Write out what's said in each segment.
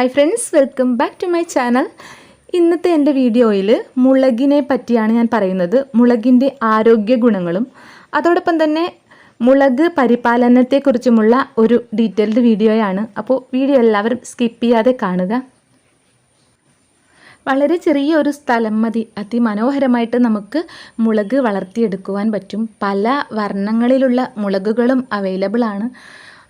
Hi friends, welcome back to my channel. ഇന്നത്തെ എൻ്റെ വീഡിയോയിൽ മുളകിനെ പറ്റിയാണ് ഞാൻ പറയുന്നത്. മുളകിൻ്റെ ആരോഗ്യ ഗുണങ്ങളും അതോടൊപ്പം തന്നെ മുളക് പരിപാലനത്തെക്കുറിച്ചുമുള്ള ഒരു ഡീറ്റെയിൽഡ് വീഡിയോയാണ്. അപ്പോൾ വീഡിയോ എല്ലാവരും സ്കിപ്പ് ചെയ്യാതെ കാണുക. വളരെ ചെറിയ ഒരു സ്ഥലം മതി അതിമനോഹരമായിട്ട് നമുക്ക് മുളക് വളർത്തിയെടുക്കുവാൻ പറ്റും. പല വർണ്ണങ്ങളിലുള്ള മുളകുകളും അവൈലബിൾ ആണ്.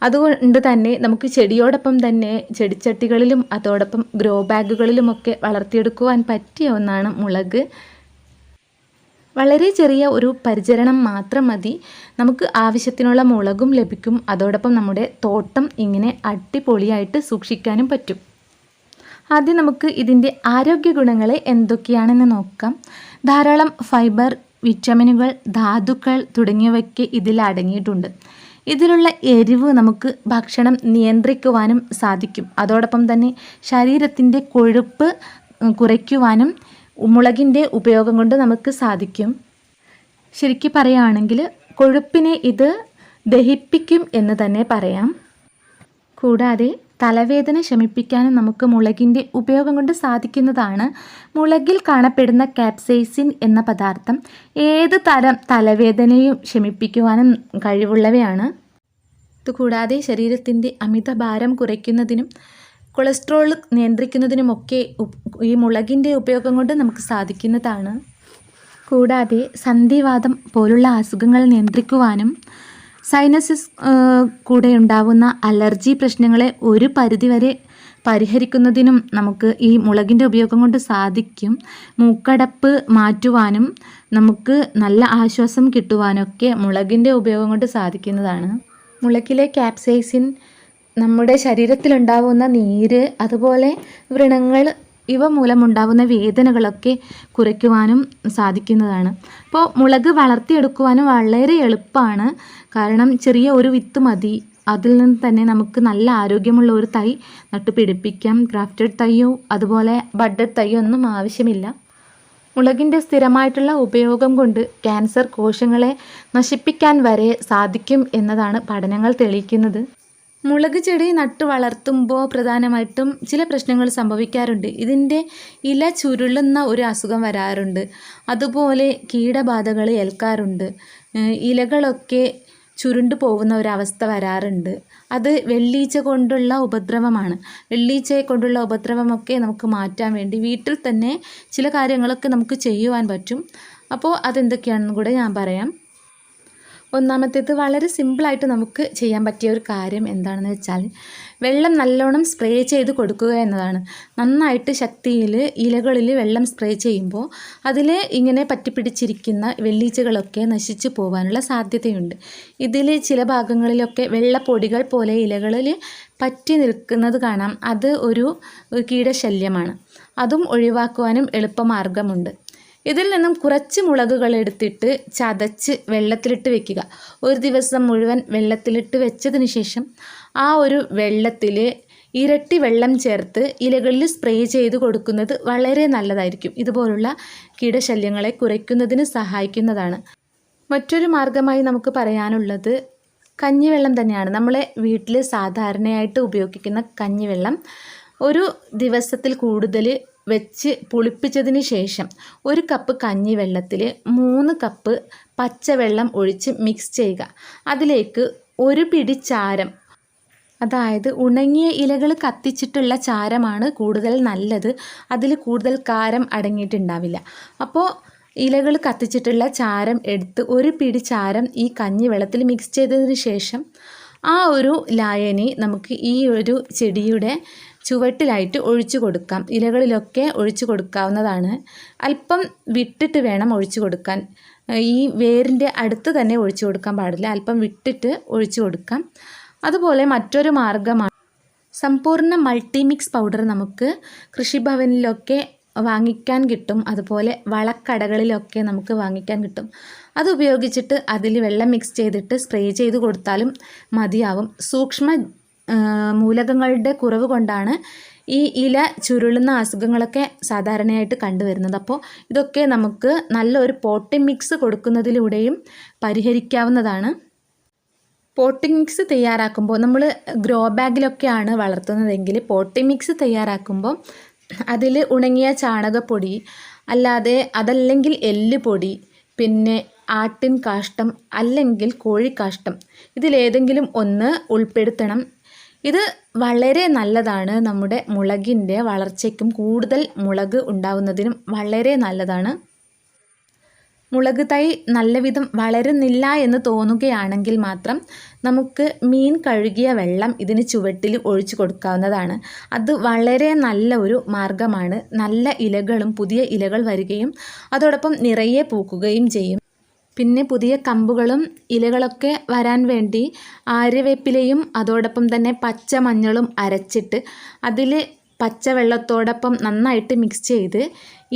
അതുകൊണ്ട് തന്നെ നമുക്ക് ചെടിയോടൊപ്പം തന്നെ ചെടിച്ചട്ടികളിലും അതോടൊപ്പം ഗ്രോ ബാഗുകളിലുമൊക്കെ വളർത്തിയെടുക്കുവാൻ പറ്റിയ ഒന്നാണ് മുളക്. വളരെ ചെറിയ ഒരു പരിചരണം മാത്രം മതി, നമുക്ക് ആവശ്യത്തിനുള്ള മുളകും ലഭിക്കും. അതോടൊപ്പം നമ്മുടെ തോട്ടം ഇങ്ങനെ അടിപൊളിയായിട്ട് സൂക്ഷിക്കാനും പറ്റും. ആദ്യം നമുക്ക് ഇതിൻ്റെ ആരോഗ്യ ഗുണങ്ങൾ എന്തൊക്കെയാണെന്ന് നോക്കാം. ധാരാളം ഫൈബർ, വിറ്റമിനുകൾ, ധാതുക്കൾ തുടങ്ങിയവയ്ക്ക് ഇതിൽ അടങ്ങിയിട്ടുണ്ട്. ഇതിലുള്ള എരിവ് നമുക്ക് ഭക്ഷണം നിയന്ത്രിക്കുവാനും സാധിക്കും. അതോടൊപ്പം തന്നെ ശരീരത്തിൻ്റെ കൊഴുപ്പ് കുറയ്ക്കുവാനും മുളകിൻ്റെ ഉപയോഗം കൊണ്ട് നമുക്ക് സാധിക്കും. ശരിക്കും പറയുകയാണെങ്കിൽ കൊഴുപ്പിനെ ഇത് ദഹിപ്പിക്കും എന്ന് തന്നെ പറയാം. കൂടാതെ തലവേദന ശമിപ്പിക്കാനും നമുക്ക് മുളകിൻ്റെ ഉപയോഗം കൊണ്ട് സാധിക്കുന്നതാണ്. മുളകിൽ കാണപ്പെടുന്ന കാപ്സൈസിൻ എന്ന പദാർത്ഥം ഏത് തരം തലവേദനയും ശമിപ്പിക്കുവാനും കഴിവുള്ളവയാണ്. ഇതുകൂടാതെ ശരീരത്തിൻ്റെ അമിതഭാരം കുറയ്ക്കുന്നതിനും കൊളസ്ട്രോൾ നിയന്ത്രിക്കുന്നതിനുമൊക്കെ ഈ മുളകിൻ്റെ ഉപയോഗം കൊണ്ട് നമുക്ക് സാധിക്കുന്നതാണ്. കൂടാതെ സന്ധിവാതം പോലുള്ള അസുഖങ്ങൾ നിയന്ത്രിക്കുവാനും സൈനസിസ് കൂടെ ഉണ്ടാവുന്ന അലർജി പ്രശ്നങ്ങളെ ഒരു പരിധിവരെ പരിഹരിക്കുന്നതിനും നമുക്ക് ഈ മുളകിൻ്റെ ഉപയോഗം കൊണ്ട് സാധിക്കും. മൂക്കടപ്പ് മാറ്റുവാനും നമുക്ക് നല്ല ആശ്വാസം കിട്ടുവാനൊക്കെ മുളകിൻ്റെ ഉപയോഗം കൊണ്ട് സാധിക്കുന്നതാണ്. മുളകിലെ കാപ്സൈസിൻ നമ്മുടെ ശരീരത്തിലുണ്ടാവുന്ന നീര്, അതുപോലെ വ്രണങ്ങൾ ഇവ മൂലമുണ്ടാകുന്ന വേദനകളൊക്കെ കുറയ്ക്കുവാനും സാധിക്കുന്നതാണ്. അപ്പോൾ മുളക് വളർത്തിയെടുക്കുവാനും വളരെ എളുപ്പമാണ്. കാരണം ചെറിയ ഒരു വിത്ത് മതി, അതിൽ നിന്ന് തന്നെ നമുക്ക് നല്ല ആരോഗ്യമുള്ള ഒരു തൈ നട്ടുപിടിപ്പിക്കാം. ഗ്രാഫ്റ്റഡ് തൈയോ അതുപോലെ ബഡഡ് തൈയോ ഒന്നും ആവശ്യമില്ല. മുളകിൻ്റെ സ്ഥിരമായിട്ടുള്ള ഉപയോഗം കൊണ്ട് ക്യാൻസർ കോശങ്ങളെ നശിപ്പിക്കാൻ വരെ സാധിക്കും എന്നതാണ് പഠനങ്ങൾ തെളിയിക്കുന്നത്. മുളക് ചെടി നട്ടു വളർത്തുമ്പോൾ പ്രധാനമായിട്ടും ചില പ്രശ്നങ്ങൾ സംഭവിക്കാറുണ്ട്. ഇതിൻ്റെ ഇല ചുരുളുന്ന ഒരു അസുഖം വരാറുണ്ട്. അതുപോലെ കീടബാധകൾ ഏൽക്കാറുണ്ട്. ഇലകളൊക്കെ ചുരുണ്ടു പോകുന്ന ഒരവസ്ഥ വരാറുണ്ട്. അത് വെള്ളീച്ച കൊണ്ടുള്ള ഉപദ്രവമാണ്. വെള്ളീച്ചയെ കൊണ്ടുള്ള ഉപദ്രവമൊക്കെ നമുക്ക് മാറ്റാൻ വേണ്ടി വീട്ടിൽ തന്നെ ചില കാര്യങ്ങളൊക്കെ നമുക്ക് ചെയ്യുവാൻ പറ്റും. അപ്പോൾ അതെന്തൊക്കെയാണെന്ന് കൂടെ ഞാൻ പറയാം. ഒന്നാമത്തേത് വളരെ സിമ്പിളായിട്ട് നമുക്ക് ചെയ്യാൻ പറ്റിയ ഒരു കാര്യം എന്താണെന്ന് വെച്ചാൽ വെള്ളം നല്ലോണം സ്പ്രേ ചെയ്ത് കൊടുക്കുക എന്നതാണ്. നന്നായിട്ട് ശക്തിയിൽ ഇലകളിൽ വെള്ളം സ്പ്രേ ചെയ്യുമ്പോൾ അതിൽ ഇങ്ങനെ പറ്റിപ്പിടിച്ചിരിക്കുന്ന വെള്ളീച്ചകളൊക്കെ നശിച്ചു പോകാനുള്ള സാധ്യതയുണ്ട്. ഇതിൽ ചില ഭാഗങ്ങളിലൊക്കെ വെള്ളപ്പൊടികൾ പോലെ ഇലകളിൽ പറ്റി നിൽക്കുന്നത് കാണാം. അത് ഒരു കീടശല്യമാണ്. അതും ഒഴിവാക്കുവാനും എളുപ്പമാർഗമുണ്ട്. ഇതിൽ നിന്നും കുറച്ച് മുളകുകൾ എടുത്തിട്ട് ചതച്ച് വെള്ളത്തിലിട്ട് വെക്കുക. ഒരു ദിവസം മുഴുവൻ വെള്ളത്തിലിട്ട് വെച്ചതിന് ശേഷം ആ ഒരു വെള്ളത്തിൽ ഇരട്ടി വെള്ളം ചേർത്ത് ഇലകളിൽ സ്പ്രേ ചെയ്ത് കൊടുക്കുന്നത് വളരെ നല്ലതായിരിക്കും. ഇതുപോലുള്ള കീടശല്യങ്ങളെ കുറയ്ക്കുന്നതിന് സഹായിക്കുന്നതാണ്. മറ്റൊരു മാർഗമായി നമുക്ക് പറയാനുള്ളത് കഞ്ഞിവെള്ളം തന്നെയാണ്. നമ്മളെ വീട്ടിൽ സാധാരണയായിട്ട് ഉപയോഗിക്കുന്ന കഞ്ഞിവെള്ളം ഒരു ദിവസത്തിൽ കൂടുതൽ വെച്ച് പുളിപ്പിച്ചതിന് ശേഷം 1 കപ്പ് കഞ്ഞിവെള്ളത്തിൽ 3 കപ്പ് പച്ചവെള്ളം ഒഴിച്ച് മിക്സ് ചെയ്യുക. അതിലേക്ക് 1 പിടി ചാരം, അതായത് ഉണങ്ങിയ ഇലകൾ കത്തിച്ചിട്ടുള്ള ചാരമാണ് കൂടുതൽ നല്ലത്. അതിൽ കൂടുതൽ കാരം അടങ്ങിയിട്ടുണ്ടാവില്ല. അപ്പോൾ ഇലകൾ കത്തിച്ചിട്ടുള്ള ചാരം എടുത്ത് 1 പിടി ചാരം ഈ കഞ്ഞിവെള്ളത്തിൽ മിക്സ് ചെയ്തതിന് ശേഷം ആ ഒരു ലായനി നമുക്ക് ഈ ഒരു ചെടിയുടെ ചുവട്ടിലായിട്ട് ഒഴിച്ചു കൊടുക്കാം. ഇലകളിലൊക്കെ ഒഴിച്ചു കൊടുക്കാവുന്നതാണ്. അല്പം വിട്ടിട്ട് വേണം ഒഴിച്ചു കൊടുക്കാൻ. ഈ വേരിൻ്റെ അടുത്ത് തന്നെ ഒഴിച്ചു കൊടുക്കാൻ പാടില്ല. അല്പം വിട്ടിട്ട് ഒഴിച്ചു കൊടുക്കാം. അതുപോലെ മറ്റൊരു മാർഗ്ഗമാണ് സമ്പൂർണ്ണ മൾട്ടിമിക്സ് പൗഡർ. നമുക്ക് കൃഷിഭവനിലൊക്കെ വാങ്ങിക്കാൻ കിട്ടും. അതുപോലെ വളക്കടകളിലൊക്കെ നമുക്ക് വാങ്ങിക്കാൻ കിട്ടും. അത് ഉപയോഗിച്ചിട്ട് അതിൽ വെള്ളം മിക്സ് ചെയ്തിട്ട് സ്പ്രേ ചെയ്ത് കൊടുത്താലും മതിയാവും. സൂക്ഷ്മ മൂലകങ്ങളുടെ കുറവ് കൊണ്ടാണ് ഈ ഇല ചുരുളുന്ന അസുഖങ്ങളൊക്കെ സാധാരണയായിട്ട് കണ്ടുവരുന്നത്. അപ്പോൾ ഇതൊക്കെ നമുക്ക് നല്ലൊരു പോട്ടി മിക്സ് കൊടുക്കുന്നതിലൂടെയും പരിഹരിക്കാവുന്നതാണ്. പോട്ടിംഗ് മിക്സ് തയ്യാറാക്കുമ്പോൾ നമ്മൾ ഗ്രോ ബാഗിലൊക്കെയാണ് വളർത്തുന്നതെങ്കിൽ പോട്ടിംഗ് മിക്സ് തയ്യാറാക്കുമ്പോൾ അതിൽ ഉണങ്ങിയ ചാണകപ്പൊടി അതല്ലെങ്കിൽ എല്ലുപൊടി, പിന്നെ ആട്ടിൻ കാഷ്ടം അല്ലെങ്കിൽ കോഴിക്കാഷ്ടം, ഇതിലേതെങ്കിലും ഒന്ന് ഉൾപ്പെടുത്തണം. ഇത് വളരെ നല്ലതാണ്. നമ്മുടെ മുളകിൻ്റെ വളർച്ചയ്ക്കും കൂടുതൽ മുളക് ഉണ്ടാവുന്നതിനും വളരെ നല്ലതാണ്. മുളക് തൈ നല്ലവിധം വളരുന്നില്ല എന്ന് തോന്നുകയാണെങ്കിൽ മാത്രം നമുക്ക് മീൻ കഴുകിയ വെള്ളം ഇതിന് ചുവട്ടിൽ ഒഴിച്ചു കൊടുക്കാവുന്നതാണ്. അത് വളരെ നല്ല ഒരു മാർഗ്ഗമാണ്. നല്ല ഇലകളും പുതിയ ഇലകൾ വരികയും അതോടൊപ്പം നിറയെ പൂക്കുകയും ചെയ്യും. പിന്നെ പുതിയ കമ്പുകളും ഇലകളൊക്കെ വരാൻ വേണ്ടി ആര്യവേപ്പിലയും അതോടൊപ്പം തന്നെ പച്ചമഞ്ഞളും അരച്ചിട്ട് അതിൽ പച്ചവെള്ളത്തോടൊപ്പം നന്നായിട്ട് മിക്സ് ചെയ്ത്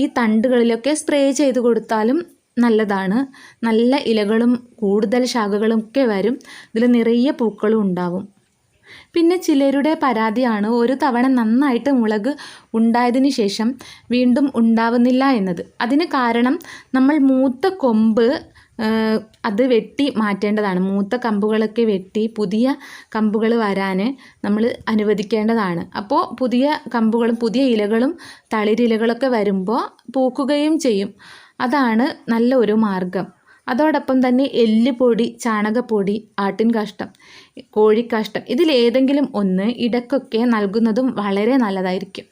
ഈ തണ്ടുകളിലൊക്കെ സ്പ്രേ ചെയ്ത് കൊടുത്താലും നല്ലതാണ്. നല്ല ഇലകളും കൂടുതൽ ശാഖകളും ഒക്കെ വരും. ഇതിൽ നിറയെ പൂക്കളും ഉണ്ടാവും. പിന്നെ ചിലരുടെ പരാതിയാണ് ഒരു തവണ നന്നായിട്ട് മുളക് ഉണ്ടായതിന് ശേഷം വീണ്ടും ഉണ്ടാവുന്നില്ല എന്നത്. അതിന് കാരണം നമ്മൾ മൂത്ത കൊമ്പ് അത് വെട്ടി മാറ്റേണ്ടതാണ്. മൂത്ത കമ്പുകളൊക്കെ വെട്ടി പുതിയ കമ്പുകൾ വരാൻ നമ്മൾ അനുവദിക്കേണ്ടതാണ്. അപ്പോൾ പുതിയ കമ്പുകളും പുതിയ ഇലകളും തളിരിലകളൊക്കെ വരുമ്പോൾ പൂക്കുകയും ചെയ്യും. അതാണ് നല്ല ഒരു മാർഗം. അതോടൊപ്പം തന്നെ എല്ലുപൊടി, ചാണകപ്പൊടി, ആട്ടിൻ കാഷ്ടം, കോഴിക്കാഷ്ടം ഇതിലേതെങ്കിലും ഒന്ന് ഇടയ്ക്കൊക്കെ നൽകുന്നതും വളരെ നല്ലതായിരിക്കും.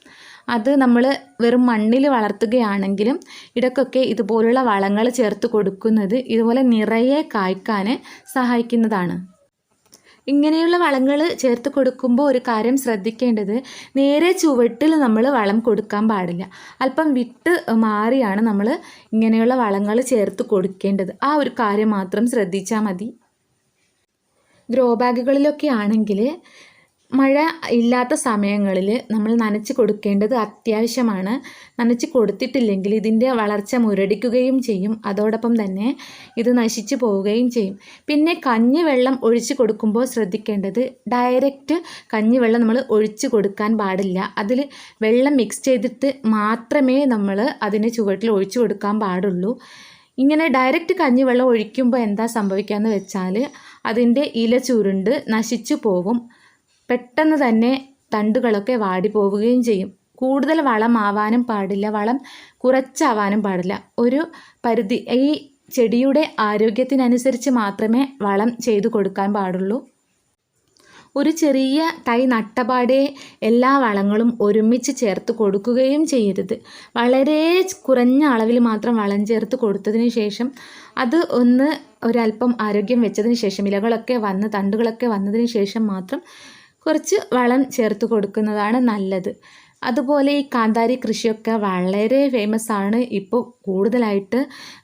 അത് നമ്മൾ വെറും മണ്ണിൽ വളർത്തുകയാണെങ്കിലും ഇടയ്ക്കൊക്കെ ഇതുപോലുള്ള വളങ്ങൾ ചേർത്ത് കൊടുക്കുന്നത് ഇതുപോലെ നിറയെ കായ്ക്കാൻ സഹായിക്കുന്നതാണ്. ഇങ്ങനെയുള്ള വളങ്ങൾ ചേർത്ത് കൊടുക്കുമ്പോൾ ഒരു കാര്യം ശ്രദ്ധിക്കേണ്ടത്, നേരെ ചുവട്ടിൽ നമ്മൾ വളം കൊടുക്കാൻ പാടില്ല. അല്പം വിട്ട് മാറിയാണ് നമ്മൾ ഇങ്ങനെയുള്ള വളങ്ങൾ ചേർത്ത് കൊടുക്കേണ്ടത്. ആ ഒരു കാര്യം മാത്രം ശ്രദ്ധിച്ചാൽ മതി. ഗ്രോ ബാഗുകളിലൊക്കെ ആണെങ്കിൽ മഴ ഇല്ലാത്ത സമയങ്ങളിൽ നമ്മൾ നനച്ച് കൊടുക്കേണ്ടത് അത്യാവശ്യമാണ്. നനച്ച് കൊടുത്തിട്ടില്ലെങ്കിൽ ഇതിൻ്റെ വളർച്ച മുരടിക്കുകയും ചെയ്യും. അതോടൊപ്പം തന്നെ ഇത് നശിച്ചു പോവുകയും ചെയ്യും. പിന്നെ കഞ്ഞിവെള്ളം ഒഴിച്ച് കൊടുക്കുമ്പോൾ ശ്രദ്ധിക്കേണ്ടത്, ഡയറക്റ്റ് കഞ്ഞിവെള്ളം നമ്മൾ ഒഴിച്ച് കൊടുക്കാൻ പാടില്ല. അതിൽ വെള്ളം മിക്സ് ചെയ്തിട്ട് മാത്രമേ നമ്മൾ അതിന് ചുവട്ടിൽ ഒഴിച്ചു കൊടുക്കാൻ പാടുള്ളൂ. ഇങ്ങനെ ഡയറക്റ്റ് കഞ്ഞിവെള്ളം ഒഴിക്കുമ്പോൾ എന്താ സംഭവിക്കുകയെന്ന് വെച്ചാൽ അതിൻ്റെ ഇല ചുരുണ്ട് നശിച്ചു പോകും. പെട്ടെന്ന് തന്നെ തണ്ടുകളൊക്കെ വാടിപ്പോവുകയും ചെയ്യും. കൂടുതൽ വളമാവാനും പാടില്ല, വളം കുറച്ചാവാനും പാടില്ല. ഒരു പരിധി, ഈ ചെടിയുടെ ആരോഗ്യത്തിനനുസരിച്ച് മാത്രമേ വളം ചെയ്തു കൊടുക്കാൻ പാടുള്ളൂ. ഒരു ചെറിയ തൈ നട്ടപാടെ എല്ലാ വളങ്ങളും ഒരുമിച്ച് ചേർത്ത് കൊടുക്കുകയും ചെയ്യരുത്. വളരെ കുറഞ്ഞ അളവിൽ മാത്രം വളം ചേർത്ത് കൊടുത്തതിന് ശേഷം അത് ഒരല്പം ആരോഗ്യം വെച്ചതിന് ശേഷം ഇലകളൊക്കെ വന്ന് തണ്ടുകളൊക്കെ വന്നതിന് ശേഷം മാത്രം കുറച്ച് വളം ചേർത്ത് കൊടുക്കുന്നതാണ് നല്ലത്. അതുപോലെ ഈ കാന്താരി കൃഷിയൊക്കെ വളരെ ഫേമസ് ആണ്. ഇപ്പോൾ കൂടുതലായിട്ട്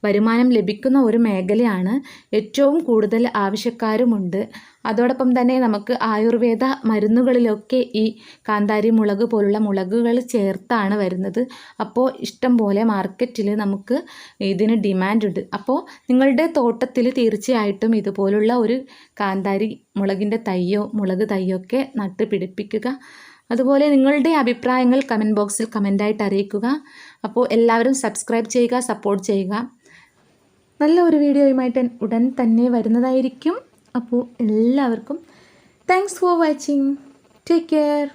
വരുമാനം ലഭിക്കുന്ന ഒരു മേഖലയാണ്. ഏറ്റവും കൂടുതൽ ആവശ്യക്കാരുമുണ്ട്. അതോടൊപ്പം തന്നെ നമുക്ക് ആയുർവേദ മരുന്നുകളിലൊക്കെ ഈ കാന്താരി മുളക് പോലുള്ള മുളകുകൾ ചേർത്താണ് വരുന്നത്. അപ്പോൾ ഇഷ്ടം പോലെ മാർക്കറ്റിൽ നമുക്ക് ഇതിന് ഡിമാൻഡുണ്ട്. അപ്പോൾ നിങ്ങളുടെ തോട്ടത്തിൽ തീർച്ചയായിട്ടും ഇതുപോലുള്ള ഒരു കാന്താരി മുളകിൻ്റെ തൈയോ മുളക് തൈയോ ഒക്കെ നട്ട് പിടിപ്പിക്കുക. അതുപോലെ നിങ്ങളുടെ അഭിപ്രായങ്ങൾ കമൻറ്റ് ബോക്സിൽ കമൻ്റായിട്ട് അറിയിക്കുക. അപ്പോൾ എല്ലാവരും സബ്സ്ക്രൈബ് ചെയ്യുക, സപ്പോർട്ട് ചെയ്യുക. നല്ല ഒരു വീഡിയോയുമായിട്ട് ഉടൻ തന്നെ വരുന്നതായിരിക്കും. അപ്പോൾ എല്ലാവർക്കും thanks for watching. Take care.